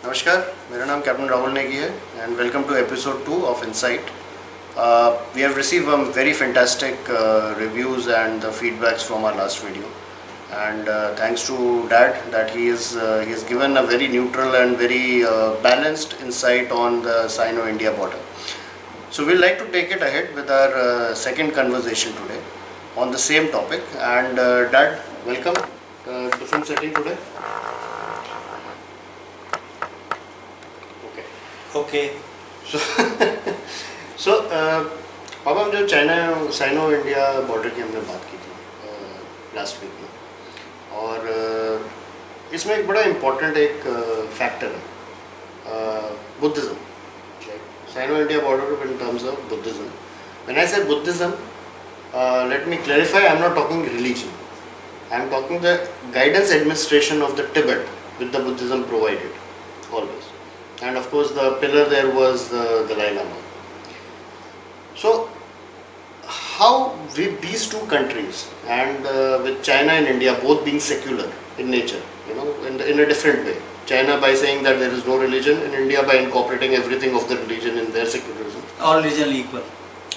नमस्कार, मेरा नाम कैप्टन राहुल नेगी है and welcome to episode 2 of Insight. We have received very fantastic reviews and the feedbacks from our last video, and thanks to Dad that he has given a very neutral and very balanced insight on the Sino-India border. So we'd like to take it ahead with our second conversation today on the same topic. And Dad, welcome. Different setting today. Okay so अब हम जो cyano India border की हमने बात की थी last week में, और इसमें एक बड़ा इम्पोर्टेंट एक फैक्टर है Buddhism. Sino India border in terms of Buddhism. When I say Buddhism, let me clarify, I am not talking religion. I am talking the guidance administration of the Tibet with the Buddhism provided always. And of course the pillar there was the Dalai Lama. So how with these two countries and with China and India both being secular in nature, in a different way, China by saying that there is no religion, and India by incorporating everything of the religion in their secularism. all religion equal.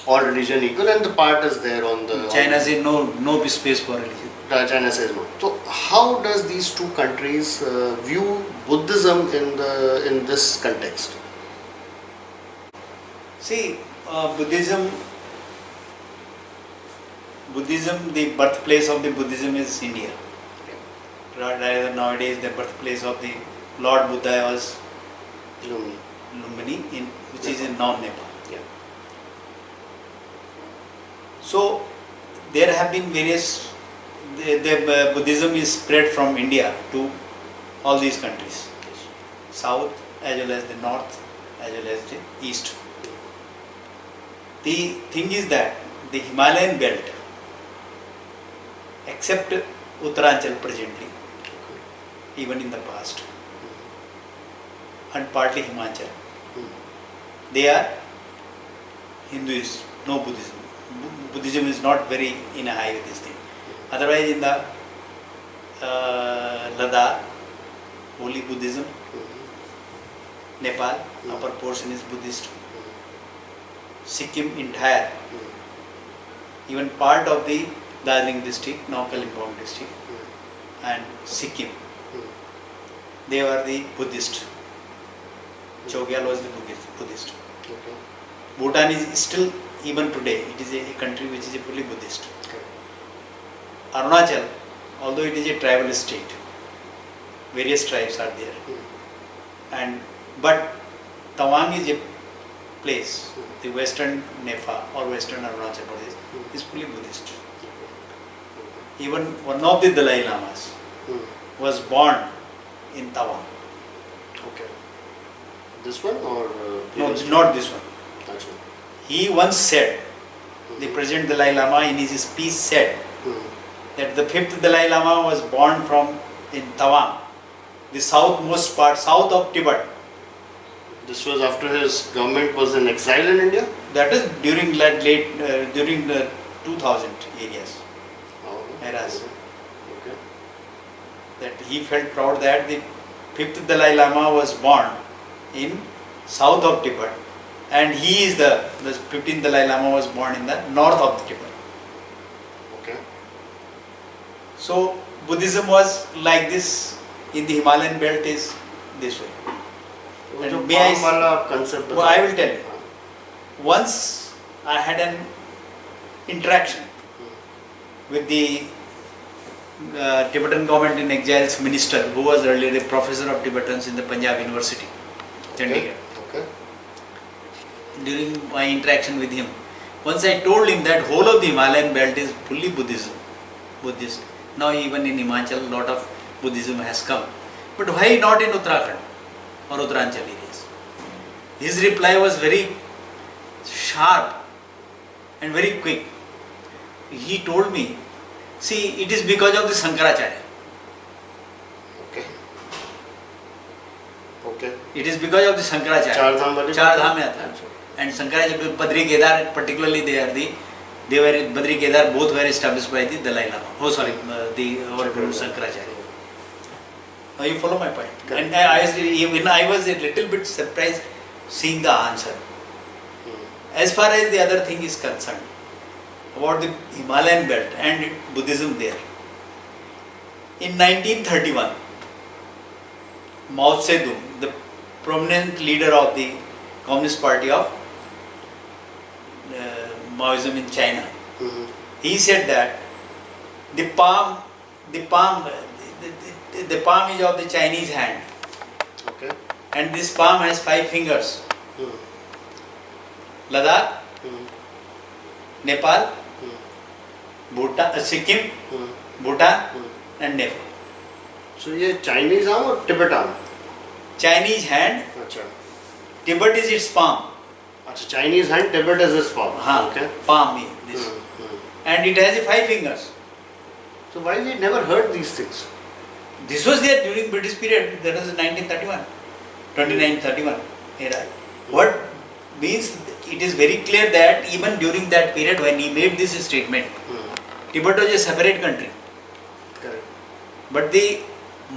All religion equal, and the part is there on the China says no space for religion. China says no. So how does these two countries view Buddhism in this context? See, Buddhism, the birthplace of the Buddhism is India. Rather nowadays the birthplace of the Lord Buddha was Lumbini, which is in now Nepal. Yeah. So there have been various. The Buddhism is spread from India to all these countries, south as well as the north as well as the east. The thing is that the Himalayan belt, except Uttaranchal presently, even in the past, and partly Himachal, they are Hindus, no Buddhism. Buddhism is not very in a high with this thing. Otherwise, in the Ladakh, holy Buddhism, Nepal, upper portion is Buddhist, Sikkim entire, even part of the Darjeeling district, now Kalimpong district, and Sikkim, they were the Buddhist. Chogyal was the Buddhist. Okay. Bhutan is still, even today, it is a country which is fully Buddhist. Arunachal, although it is a tribal state, various tribes are there, but Tawang is a place, the western Nepal or western Arunachal Pradesh is fully Buddhist. Even one of the Dalai Lamas was born in Tawang. Okay. This one or No, not this one. Achha. He once said, the present Dalai Lama in his speech said, that the fifth Dalai Lama was born in Tawang, the southmost part, south of Tibet. This was after his government was in exile in India? That is during during the 2000 areas, eras. Okay. That he felt proud that the fifth Dalai Lama was born in south of Tibet, and he is the 15th Dalai Lama was born in the north of the Tibet. Okay. So Buddhism was like this in the Himalayan belt is this way. And may concept I will tell you. Once I had an interaction with the Tibetan government in exile's minister, who was earlier the professor of Tibetans in the Punjab University, Chandigarh. Okay. During my interaction with him, once I told him that whole of the Himalayan belt is fully Buddhist. Now even in Himachal, lot of Buddhism has come. But why not in Uttarakhand or Uttaranchal areas? His reply was very sharp and very quick. He told me, see, it is because of the Sankaracharya. Okay. Okay. It is because of the Sankaracharya. Char Dham Yatra. And Sankaracharya, Badri Kedar, particularly they were Badri Kedar, both were established by the Dalai Lama. Oh, sorry, our Guru Sankaracharya. Now you follow my point. Correct. And even I was a little bit surprised seeing the answer. As far as the other thing is concerned, about the Himalayan belt and Buddhism there. In 1931, Mao Zedong, the prominent leader of the Communist Party of Maoism in China, he said that the palm is of the Chinese hand, Okay. and this palm has 5 fingers. Ladakh, Nepal, Bhutan, Sikkim, Bhutan, and Nepal. So ये Chinese arm और Tibet arm? Chinese hand, अच्छा Tibet is its palm. अच्छा, Chinese hand, Tibet is his palm. हाँ, Okay. palm is this. And it has 5 fingers. So why we never heard these things? This was there during British period. That was 1931, 2931 era. What means, it is very clear that even during that period when he made this statement, Tibet was a separate country. Correct. But the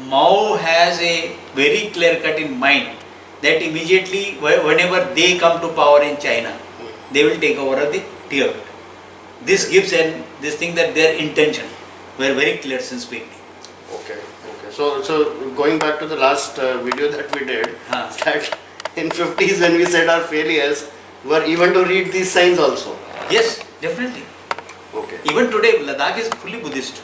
Mao has a very clear cut in mind that immediately whenever they come to power in China, they will take over the Tibet. This gives this thing that their intention were very clear since beginning. Okay. So going back to the last video that we did, that in 50s when we said our failures were even to read these signs also. Yes, definitely. Okay. Even today, Ladakh is fully Buddhist.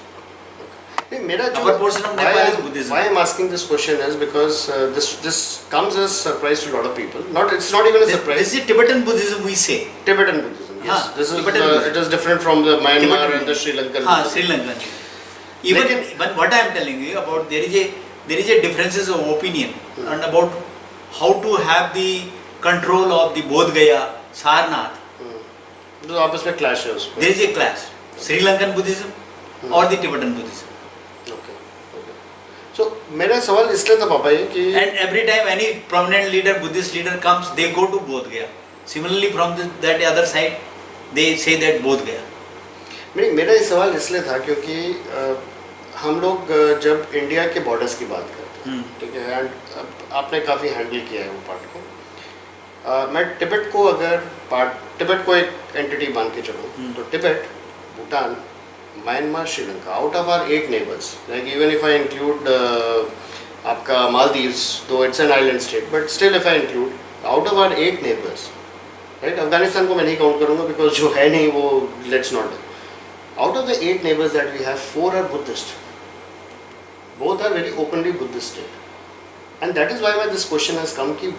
मेरा जो Our portion of Nepal is Buddhism. Why I'm asking this question is because this comes as surprise to a lot of people. It's not even a surprise. This is Tibetan Buddhism we say. Tibetan Buddhism. Yes. This is Tibetan Buddhism. it is different from the Myanmar Tibetan and the Sri Lankan. हाँ, Buddhism. Sri Lankan. Even what I am telling you about, there is a differences of opinion and about how to have the control of the Bodh Gaya, Sarnath. तो आपस में clash है उसमें. There is a clash. Sri Lankan Buddhism or the Tibetan Buddhism. Okay. So मेरा सवाल इसलिए था पापा ये कि And every time any prominent leader, Buddhist leader comes, they go to Bodh Gaya. Similarly, from that other side, they say that Bodh Gaya. मेरा ये सवाल इसलिए था क्योंकि हम लोग जब इंडिया के बॉर्डर्स की बात करते हैं, ठीक है, एंड आपने काफ़ी हैंडल किया है वो पार्ट को. मैं टिबेट को टिबेट को एक एंटिटी मान के चलूँ तो Tibet, Bhutan, Myanmar, Sri Lanka, out of our 8 neighbours, like even if I include आपका Maldives, though it's an island state, but still if I include out of our 8 neighbours, right, Afghanistan को मैं नहीं काउंट करूँगा बिकॉज जो है नहीं वो let's not. Out of the 8 neighbors that we have, 4 are Buddhist. Both are very openly Buddhist state. And that is why this question has come, ki,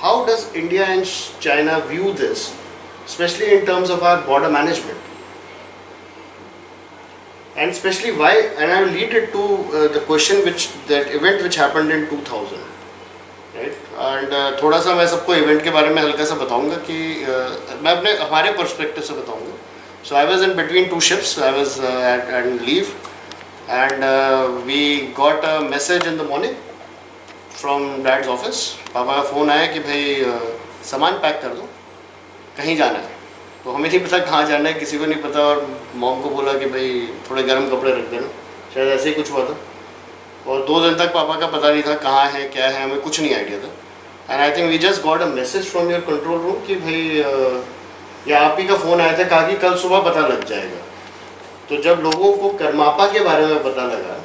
how does India and China view this, especially in terms of our border management? And especially why, and I will lead it to the question that event which happened in 2000. Right? And थोड़ा सा मैं सबको event के बारे में हल्का सा बताऊंगा कि मैं अपने हमारे perspective से बताऊंगा. So I was in between 2 ships. I was at leave, and we got a message in the morning from Dad's office. पापा का फ़ोन आया कि भाई सामान पैक कर दो, कहीं जाना है. तो हमें नहीं पता कहाँ जाना है, किसी को नहीं पता, और मॉम को बोला कि भाई थोड़े गर्म कपड़े रख देना, शायद ऐसे ही कुछ हुआ था. और 2 दिन तक पापा का पता नहीं था कहाँ है क्या है, हमें कुछ नहीं आइडिया था. And I think we just got a message from your control room कि भाई या आप ही का फ़ोन आया था, कहा कि कल सुबह पता लग जाएगा. तो जब लोगों को करमापा के बारे में पता लगा,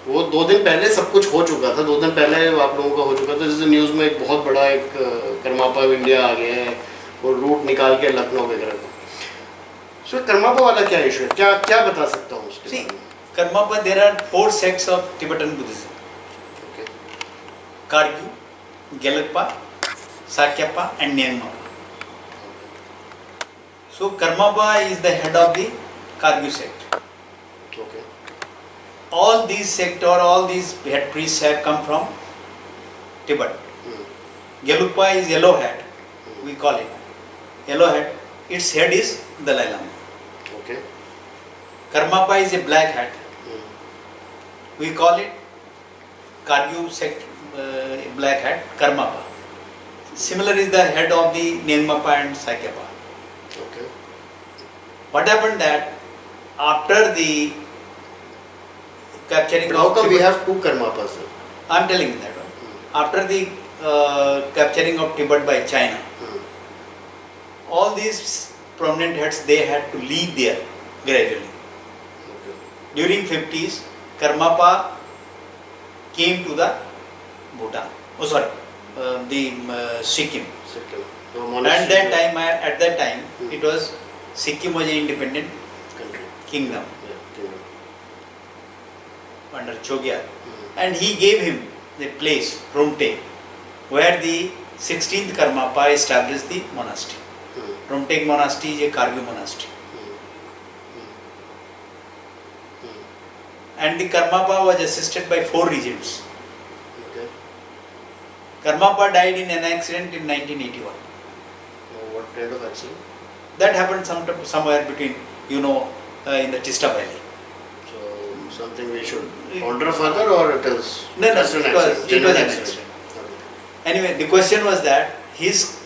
वो 2 दिन पहले सब कुछ हो चुका था, 2 दिन पहले आप लोगों का हो चुका था. जैसे न्यूज़ में एक बहुत बड़ा एक करमापा इंडिया आ गया है और रूट निकाल के लखनऊ वगैरह का. सो करमापा वाला क्या इशू है, क्या बता सकता हूँ उसके बारे में? Karmapa, there are 4 sects of Tibetan Buddhism. Okay. Kargyu, Gelugpa, Sakyapa and Nyingma. So Karmapa is the head of the Kargyu sect. Okay. All these sect or all these head priests have come from Tibet. Gelugpa is yellow hat, we call it. Yellow hat, its head is Dalai Lama. Okay. Karmapa is a black hat. We call it Kargyu sect, black hat, Karmapa. Similar is the head of the Nyingma and Sakyapa. Okay. What happened that after the capturing But how of come we Tibet, have two Karmapas then? I'm telling you that one. After the capturing of Tibet by China, all these prominent heads, they had to leave there gradually. Okay. During 50s, Karmapa came to the Bhutan. Oh, sorry, the Sikkim. Sikkim. So And monastery at that time, it was Sikkim was an independent country. kingdom Yeah, kingdom. under Chogyar, and he gave him the place Rumtek, where the 16th Karmapa established the monastery. Rumtek monastery is a Kargyu monastery, and the Karmapa was assisted by 4 regents. Okay. Karmapa died in an accident in 1981. Now what kind of accident? That happened somewhere between, in the Tista Valley. So something we should ponder further, or it is No, just an it was accident? an Genuine accident. Anyway, the question was that his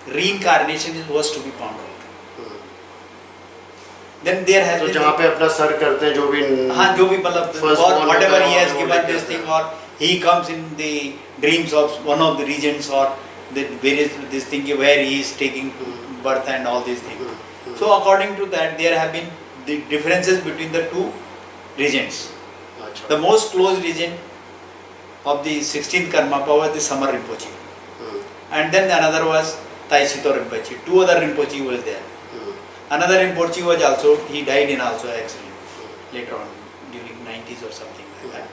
reincarnation was to be found out. Then there has तो been जहाँ पे अपना sir करते हैं जो भी हाँ जो भी मतलब First or born whatever होता है he has और वो given लेके this आता thing, है। or he comes in the dreams of one of the regions, or the various this thing where he is taking birth and all these things. So according to that, there have been the differences between the 2 regions. अच्छा The most close region of the 16th Karmapa was the Samar Rinpoche, and then another was Taisito Rinpoche. 2 other Rinpoche was there. Another Rinpoche was also, he died in also accident later on during 90s or something like that.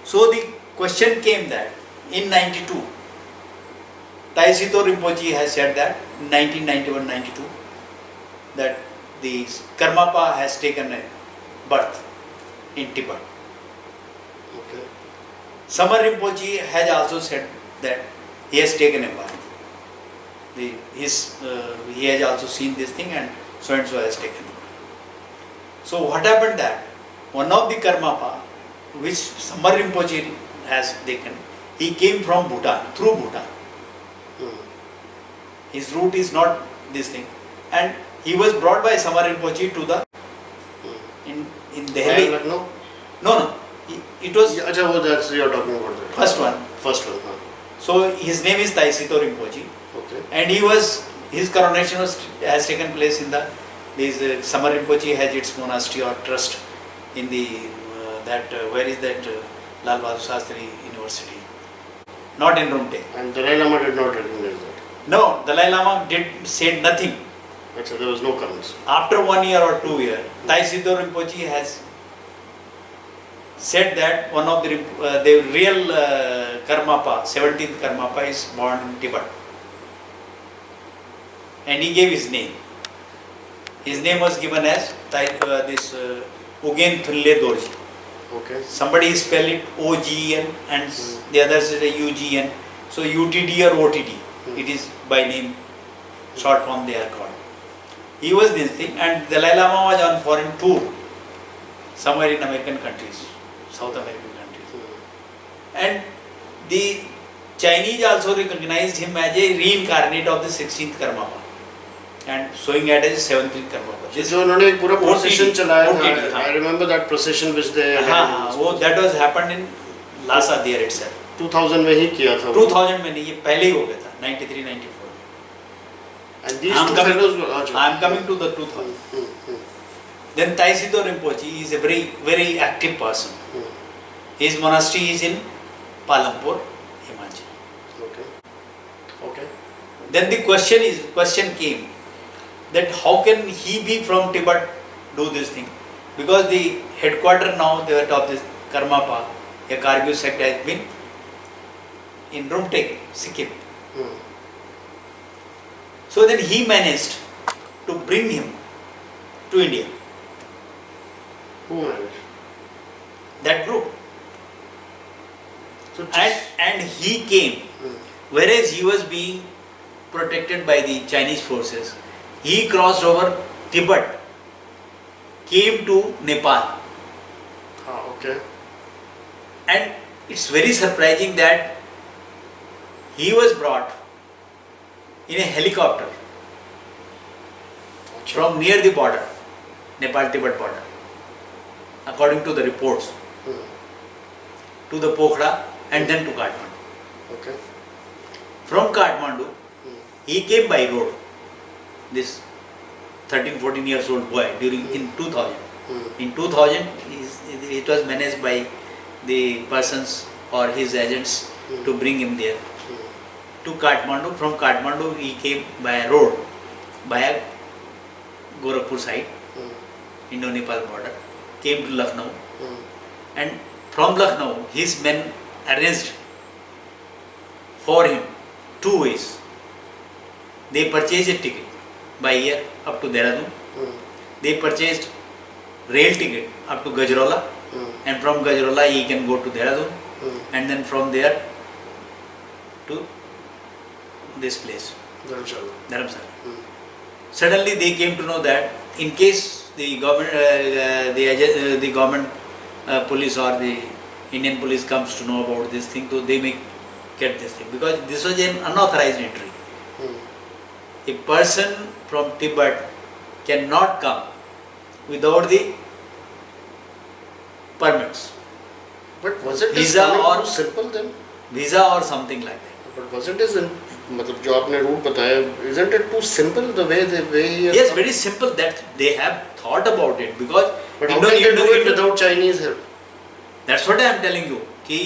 So the question came that in 92, Taisito Rinpoche has said that in 1991-92 that the Karmapa has taken a birth in Tibet. Okay. Samar Rinpoche has also said that he has taken a birth. He has also seen this thing, and so has taken. So what happened that one of the Karmapa which Samar Rinpoche has taken, he came from Bhutan, through Bhutan. His route is not this thing, and he was brought by Samar Rinpoche to the in Delhi. No. No, it was अच्छा वो that's you are talking about that. first one. First one. हाँ. So his name is Taisito Rinpoche. Okay. And his coronation has taken place in the Samar Rinpoche has its monastery or trust in the where is that Lal Bahadur Shastri University, not in Rumtek. And Dalai Lama did not recognize that. No, Dalai Lama said nothing. Actually, there was no comments. After 1 year or 2 years, Taisito Rinpoche has said that one of the real Karmapa, 17th Karmapa, is born in Tibet. And he gave his name. His name was given as Ugen Thulle Dorji. Okay. Somebody spell it O-G-E-N and the others is a U-G-N. So UTD or OTD, it is by name, short form they are called. He was this thing, and Dalai Lama was on foreign tour somewhere in American countries, South American countries. And the Chinese also recognized him as a reincarnate of the 16th Karmapa and showing it as 17th Karmapa. This जो उन्होंने एक पूरा procession चलाया OTD, था. I remember that procession which they हाँ, वो that was happened in Lhasa there itself. 2000 में ही किया था. 2000 में नहीं, ये पहले ही हो गया था, 93, 94. And these two fellows were. I am coming to the 2000. Then Taisito Rinpoche is a very, very active person. His monastery is in Palampur, Himachal. Okay. Okay. Then the question came that how can he be from Tibet do this thing? Because the headquarter now of this Karmapa, a Kargyu sect, has been in Rumtek, Sikkim. So then he managed to bring him to India. Who managed? That group. So And he came, whereas he was being protected by the Chinese forces, he crossed over Tibet, came to Nepal. Okay. And it's very surprising that he was brought in a helicopter from near the border, Nepal-Tibet border. according to the reports, to the Pokhara and then to Kathmandu. Okay. From Kathmandu, he came by road, this 13-14 years old boy, in 2000. In 2000, it was managed by the persons or his agents to bring him there to Kathmandu. From Kathmandu, he came by road, via Gorakhpur side, Indo-Nepal border, came to Lucknow, and from Lucknow, his men arranged for him 2 ways. They purchased a ticket by air up to Dehradun. They purchased rail ticket up to Gajraula, and from Gajraula he can go to Dehradun, and then from there to this place, Dharamsala. Suddenly they came to know that in case the government, the government police or the Indian police comes to know about this thing, so they may get this thing, because this was an unauthorized entry. A person from Tibet cannot come without the permits, But was it Visa or- too simple then? visa or something like that. But wasn't it, मतलब जो आपने root बताया, isn't it too simple the way he has Yes, come? very simple that they have thought about it, because But how can they do it without Chinese help? that's what I am telling you. Ki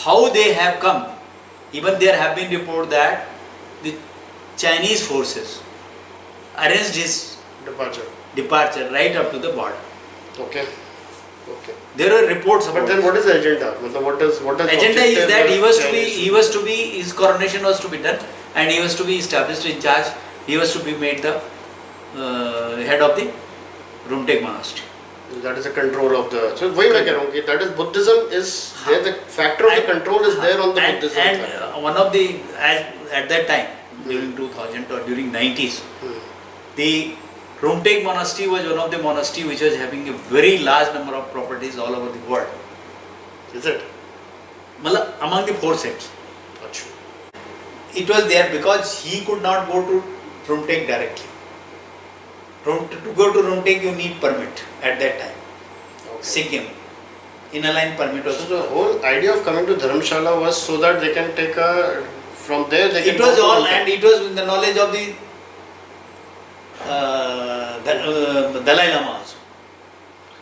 how they have come. Even there have been reports that the Chinese forces arranged his departure right up to the border. Okay. Okay. There are reports about But then what is the agenda? मतलब what is agenda is objective that of he was to be his coronation was to be done, and he was to be established in charge. He was to be made the head of the Rumtek monastery. That is the control of the. So वही मैं कह रहा हूँ कि that is Buddhism is there. The factor of the control is there on the Buddhism. And factor. one of the at that time during 2000 or during 90s, the Rumtek monastery was one of the monastery which was having a very large number of properties all over the world. Is it? Matlab, among the 4 sects. अच्छा. It was there because he could not go to Rumtek directly. To go to Rumtek you need permit at that time. Okay. Sikkim. In-line permit was. So the whole idea of coming to Dharamshala was so that they can take a from there they can. It was go to all, Rumtek. and it was in the knowledge of the Dalai Lama also.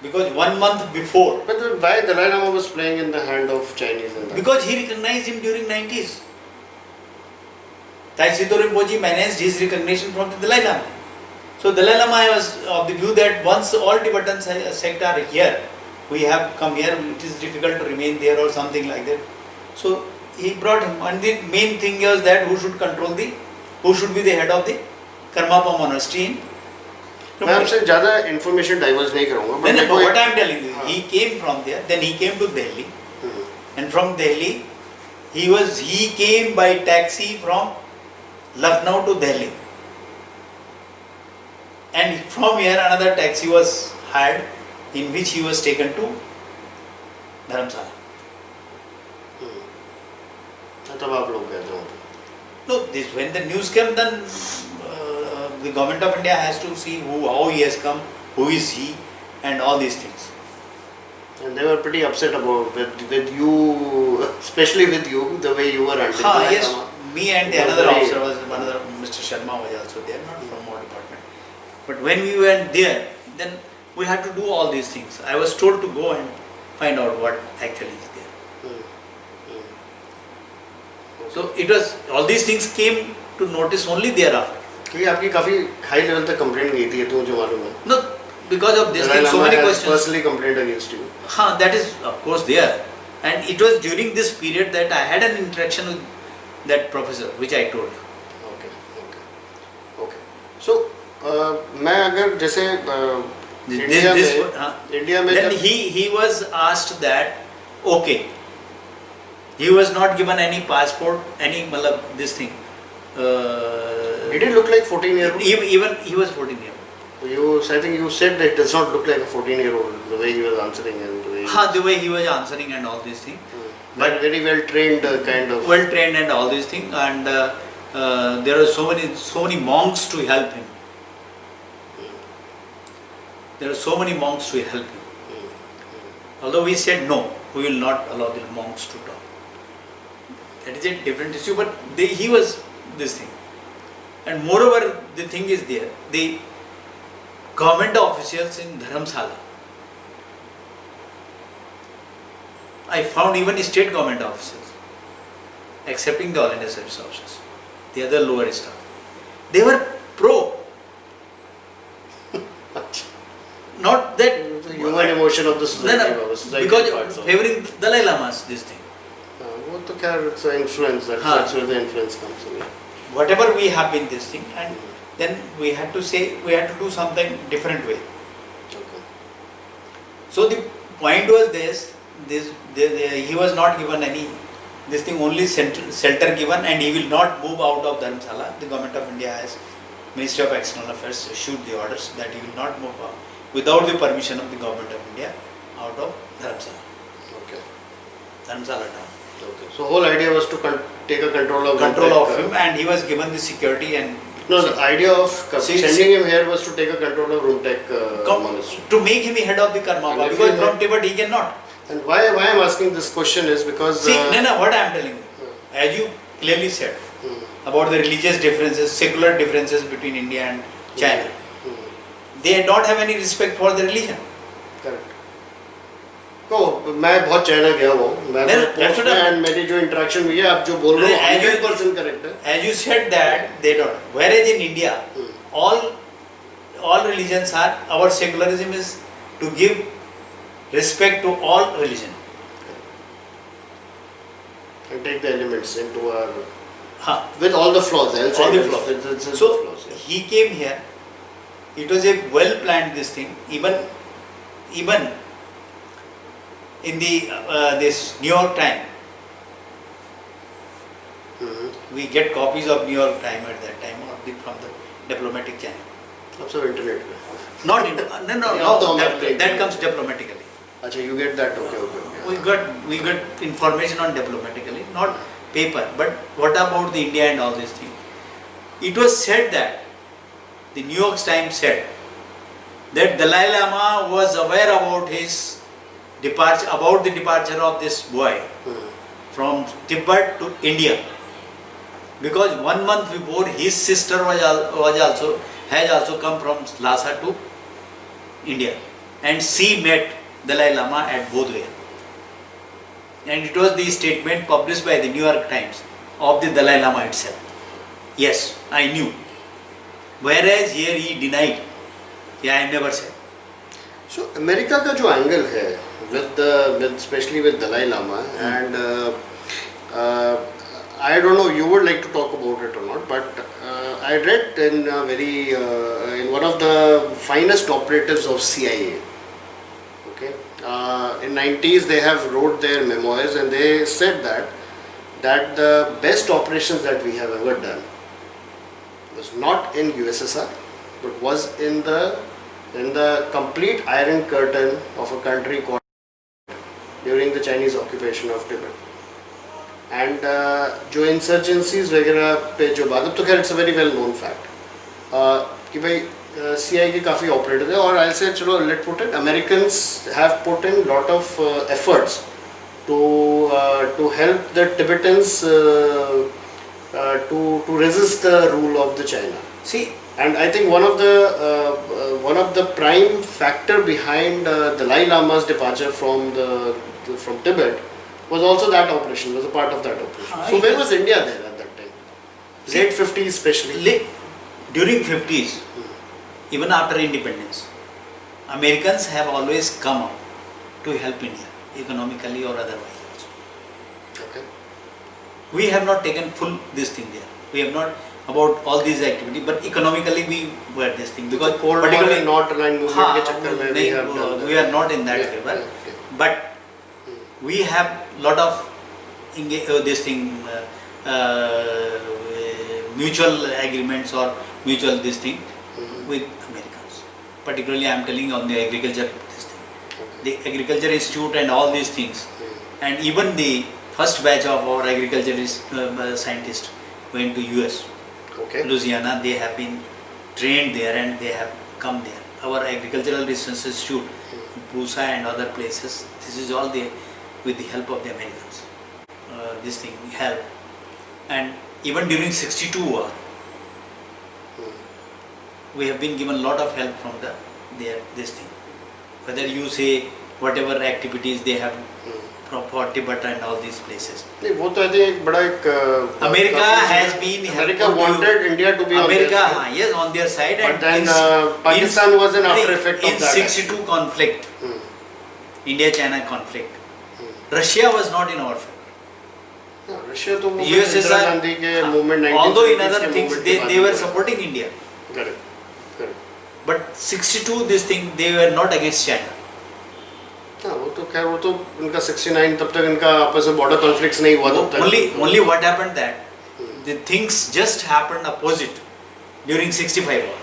Because 1 month before, But then why Dalai Lama was playing in the hand of Chinese in that? because he recognized him during 90s. Tai Sido Rinpoche managed his recognition from the Dalai Lama. So Dalai Lama was of the view that once all Tibetan sect are here, we have come here, it is difficult to remain there or something like that. So he brought him, and the main thing was that who should be the head of the Karmapa monastery in मैं आपसे ज़्यादा information diverge नहीं करूँगा. but Then मेरे को what I एक- am telling you, he came from there, then he came to Delhi, and from Delhi, he came by taxi from Lucknow to Delhi, and from here another taxi was hired, in which he was taken to Dharamsala. तब आप लोग गए थे वहाँ पे. No, when the news came, then the government of India has to see how he has come, who is he, and all these things. And they were pretty upset about with you, especially with you, the way you were handling Dalai Yes, Lama. me and the Was another very- officer was another Mr. Sharma was also there, not from our department. But when we went there, then we had to do all these things. I was told to go and find out what actually is there. So it was all these things came to notice only thereafter. क्योंकि आपकी काफी high level तक complaint गई थी, तो जो मालूम है. No, because of this Dalai thing, so Lama many has questions. personally complained against you. That is of course there, and it was during this period that I had an interaction with that professor, which I told. Okay, okay, okay. So मैं अगर जैसे India में India में then जब he was asked that, okay, he was not given any passport, any matlab this thing. he didn't look like 14-year-old. Even he was 14 years old. I think you said that it does not look like a 14-year-old the way he was answering and the way. The way he was answering and all these things. But very well trained kind of. Well trained and all these things, and there are so many monks to help him. There are so many monks to help him. Although we said no, we will not allow the monks to talk. That is a different issue, but he was this thing. And moreover, the thing is there, the government officials in Dharamsala, I found even state government officials, excepting the All India Service officers, the other lower staff, they were pro. Not that the human emotion of the society, society because parts of favoring Dalai Lama's this thing. वो तो खैर it's an influence, that's where the influence comes in. Whatever we have been this thing, and then we had to say we had to do something different way. Okay. So the point was he was not given any this thing, only shelter given, and he will not move out of Dharamsala. The government of India has, Ministry of External Affairs issued the orders that he will not move out without the permission of the government of India out of Dharamsala. Okay. Dharamsala town. Okay. So whole idea was to take a control of him, and he was given the security and. No, the idea of sending him here was to take a control of Rumtek monastery. To make him head of the Karmapa, because from Tibet he cannot. And why I am asking this question is because... See, what I am telling you, as you clearly said, about the religious differences, secular differences between India and China, they don't have any respect for the religion. Correct. तो मैं बहुत China गया हूँ, मैं post में and मेरी जो interaction हुई है, आप जो बोल रहे हो 100% correct है. As you said that they don't. Whereas in India, all religions are, our secularism is to give respect to all religion. And take the elements into our with all the flaws. All the flaws. So flaws, yeah. He came here. It was a well planned this thing. Even in the this New York Times, we get copies of New York Times at that time, or from the diplomatic channel. Also internet. Not no. That comes diplomatically. Achha, you get that? Okay. We got information on diplomatically, not paper. But what about the India and all these things? It was said that the New York Times said that Dalai Lama was aware about his departure, about the departure of this boy from Tibet to India, because 1 month before his sister has also come from Lhasa to India, and she met Dalai Lama at Bodhgaya, and it was the statement published by the New York Times of the Dalai Lama itself. Yes, I knew. Whereas here he denied. Yeah, I never said. So America का जो angle है with especially with Dalai Lama, and I don't know, you would like to talk about it or not, but I read in in one of the finest operatives of CIA. Okay, in 90s they have wrote their memoirs, and they said that the best operations that we have ever done was not in USSR, but was in the complete Iron Curtain of a country called during the Chinese occupation of Tibet. And जो insurgencies वगैरह पे जो बात, अब तो खैर it's a very well known fact कि भाई CIA के काफ़ी operated है, और I'll say चलो let's put it, Americans have put in lot of efforts to help the Tibetans to resist the rule of the China. See, and I think one of the prime factor behind Dalai Lama's departure from Tibet was also that operation, was a part of that operation. So where was India there at that time? Late 50s especially. During 50s, even after independence, Americans have always come up to help India, economically or otherwise also. Okay. We have not taken full this thing there. We have not about all these activities, but economically we were this thing, because Cold War and North Aligned movement के चक्कर में we have done that. We are not in that favor, okay. but we have lot of this thing, mutual agreements or mutual this thing with Americans. Particularly I am telling on the agriculture this thing, the Agriculture Institute and all these things, and even the first batch of our agriculturist scientists went to US. Okay. Louisiana, they have been trained there and they have come there. Our Agricultural Research Institute Prusa and other places. This is all with the help of the Americans. This thing help, and even during 62 war, we have been given a lot of help from this thing. Whether you say whatever activities they have for Tibet and all these places. नहीं वो तो I think एक बड़ा एक America has been America wanted India to be America, on their side. yes, on their side. But And then Pakistan was an after effect in of that. 62 conflict, India-China conflict, Russia was not in our favor. Russia तो वो USSR, Indira Gandhi के movement 1970s although in other के things movement के बाद they were हुआ। supporting India, Correct. but 62 this thing they were not against China. हाँ वो तो खैर वो तो उनका 69 तब तक इनका आपस में border conflicts नहीं हुआ तब तक। Only what happened that the things just happened opposite during 65 war.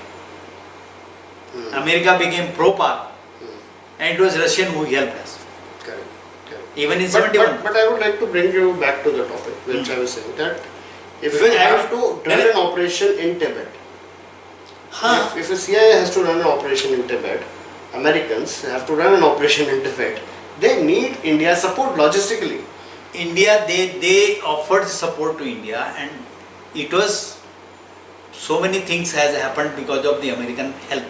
America became pro-Pak, and it was Russian who helped us. Correct. Even in But 71. I would like to bring you back to the topic, which I was saying that if Because we I have was- to run an operation in Tibet, if a CIA has to run an operation in Tibet, Americans have to run an operation in Tibet, they need India's support logistically. India, they offered support to India, and it was so many things has happened because of the American help.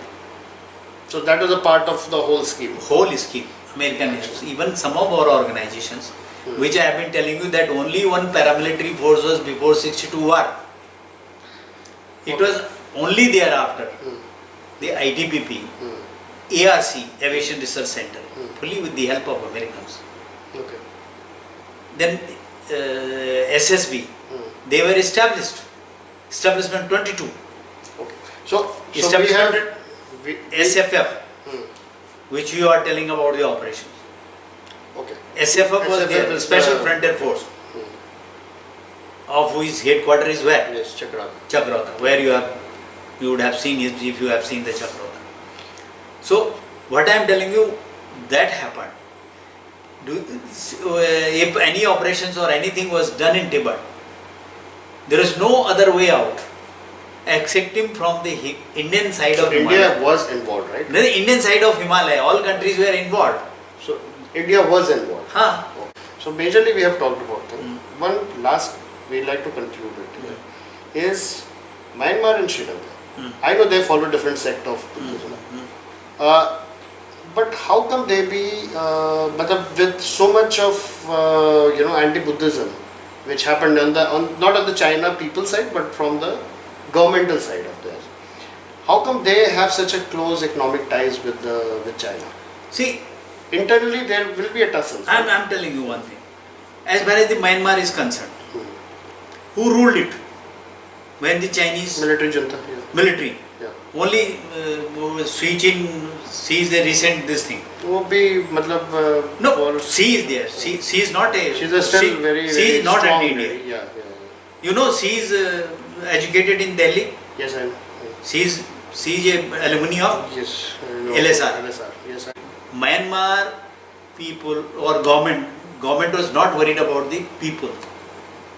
So that was a part of the whole scheme. Whole scheme, American help. Even some of our organizations, which I have been telling you that only one paramilitary force was before 62 war. It was only thereafter, the ITPP, ARC, Aviation Research Center, fully with the help of Americans. Okay. Then SSB, they were established. Establishment 22. Okay. So we Establishment have SFF, which you are telling about the operations. Okay. SFF was SFF there, is Special the- Frontier Force, of whose headquarters is where? Yes, Chakrata. Chakrota, where you would have seen it if you have seen the Chakrota. So what I am telling you, that happened. If any operations or anything was done in Tibet, there is no other way out excepting from the Indian side of Himalaya. India was involved, right? The Indian side of Himalaya, all countries were involved. So India was involved. Huh? So majorly we have talked about them. One last we like to conclude it here is Myanmar and Sri Lanka. I know they follow different sect of Buddhism. But how come they be with so much of anti-Buddhism which happened not on the China people side but from the governmental side of theirs? How come they have such a close economic ties with China? See, Internally there will be a tussle. I'm telling you one thing. As far as the Myanmar is concerned, who ruled it? When the Chinese Military junta. military. Yeah. Only Xi Jinping sees the recent this thing. वो भी मतलब No, Xi is there. Xi is not a. she's a still Xi, very, Xi very is not strong anti-India. lady. Yeah. You know, Xi is educated in Delhi. Yes, I know. Xi is a alumni of Yes. I know. LSR. Yes, I know. Myanmar people or government was not worried about the people.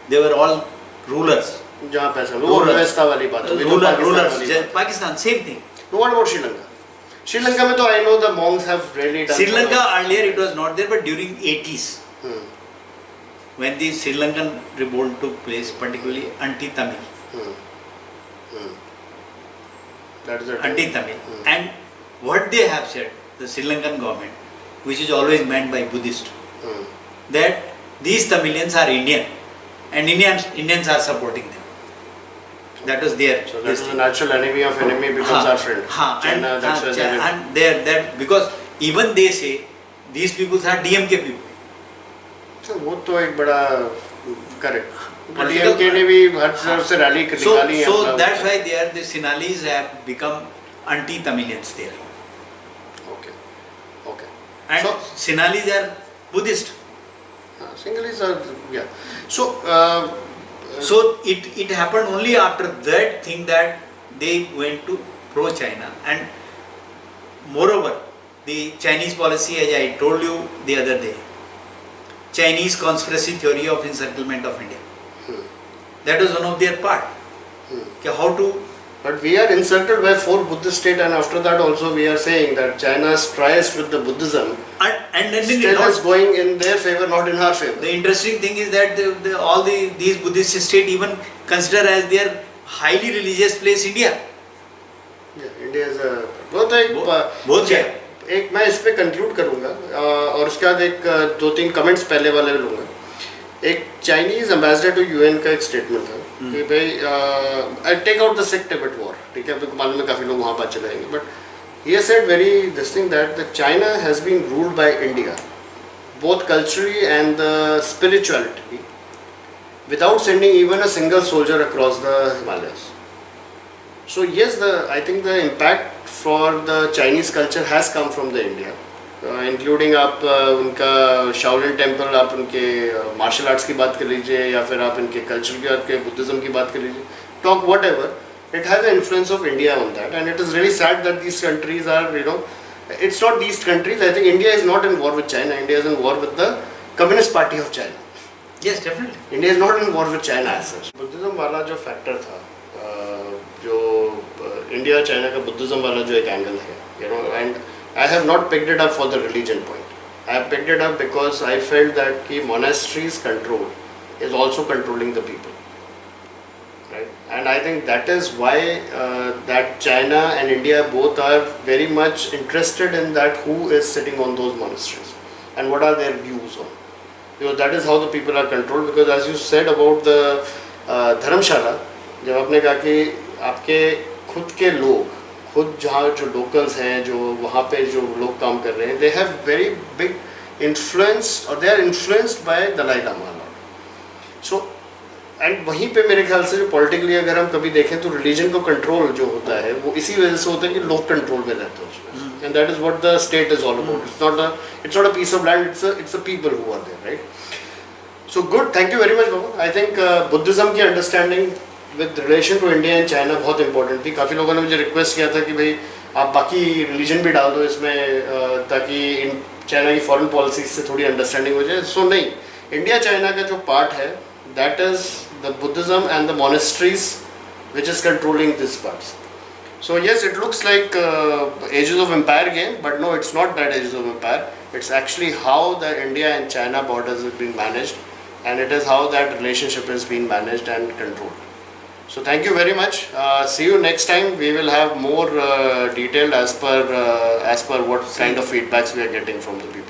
They were all rulers. जहाँ पैसा वो व्यवस्था वाली बात है Rulers. Pakistan, same thing. What about Sri Lanka? Sri Lanka में तो I know the monks have really done. Sri Lanka earlier it was not there, but during 80s, when the Sri Lankan revolt took place, particularly anti-Tamil, That is it. anti-Tamil, and what they have said, the Sri Lankan government, which is always meant by Buddhist, that these Tamilians are Indian, and Indians are supporting them. That was their. So that is the natural enemy of enemy becomes our friend. China, that's why they will. And that because even they say these people are DMK people. So वो तो एक बड़ा correct. Political- DMK ने भी हर तरफ से rally निकाली है. So that's why the Sinhalese have become anti-Tamilians there. Okay. And So- Sinhalese are Buddhist. Sinhalese are yeah. So So it happened only after that thing that they went to pro-China, and moreover the Chinese policy, as I told you the other day, Chinese conspiracy theory of encirclement of India. That was one of their part. How to But we are insulted by 4 Buddhist states, and after that also we are saying that China's tries with the Buddhism And then still is going in their favor, not in our favor. the interesting thing is that all these Buddhist states even consider as their highly religious place India. Yeah, India is a बहुत क्या एक मैं इस पे conclude करूँगा और उसके बाद एक 2-3 कमेंट्स पहले वाले लूँगा. एक चाइनीज एम्बेसडर टू यूएन का एक स्टेटमेंट था कि भाई I take out the Sikh Tibet war, ठीक है, आपको मालूम है काफ़ी लोग वहाँ बात चलाएंगे, but he said very this thing that the China has been ruled by India both culturally and the spirituality without sending even a single soldier across the Himalayas. So yes, I think the impact for the Chinese culture has come from the India, including आप उनका Shaolin temple, आप उनके martial arts की बात कर लीजिए या फिर आप इनके कल्चर की बात करें, बुद्धिज़्म की बात कर लीजिए, talk whatever, it has an influence of India on that, and it is really sad that these countries are, it's not these countries. I think India is not in war with China. India is in war with the Communist Party of China. Yes, definitely. India is not in war with China as such. Buddhism वाला जो factor था, जो India China का Buddhism वाला जो एक angle है, and I have not picked it up for the religion point. I have picked it up because I felt that कि monasteries control is also controlling the people. Right? And I think that is why that China and India both are very much interested in that who is sitting on those monasteries and what are their views on. That is how the people are controlled, because as you said about the धर्मशाला, जब आपने कहा कि आपके खुद के लोग, खुद जहाँ जो लोकल्स हैं, जो वहाँ पे जो लोग काम कर रहे हैं, they have very big influence or they are influenced by Dalai Lama. So and वहीं पे मेरे ख्याल से जो पॉलिटिकली अगर हम कभी देखें तो रिलीजन को कंट्रोल जो होता है वो इसी वजह से होता है कि लोग कंट्रोल में रहते हैं उसमें, and that is what the state is all about. It's not a piece of land, it's a people who are there, right? So good, thank you very much बाबा. आई थिंक बुद्धिज्म की understanding with relation to India and China बहुत important थी. काफ़ी लोगों ने मुझे request किया था कि भाई आप बाकी रिलीजन भी डाल दो इसमें ताकि चाइना की फॉरेन पॉलिसी से थोड़ी अंडरस्टैंडिंग हो जाए. सो नहीं, इंडिया चाइना का जो पार्ट है that is the Buddhism and the monasteries which is controlling these parts. So yes, it looks like Ages of Empire game, but no, it's not that Ages of Empire. It's actually how the India and China borders have been managed, and it is how that relationship is being managed and controlled. So thank you very much. See you next time. We will have more detailed as per what kind of feedbacks we are getting from the people.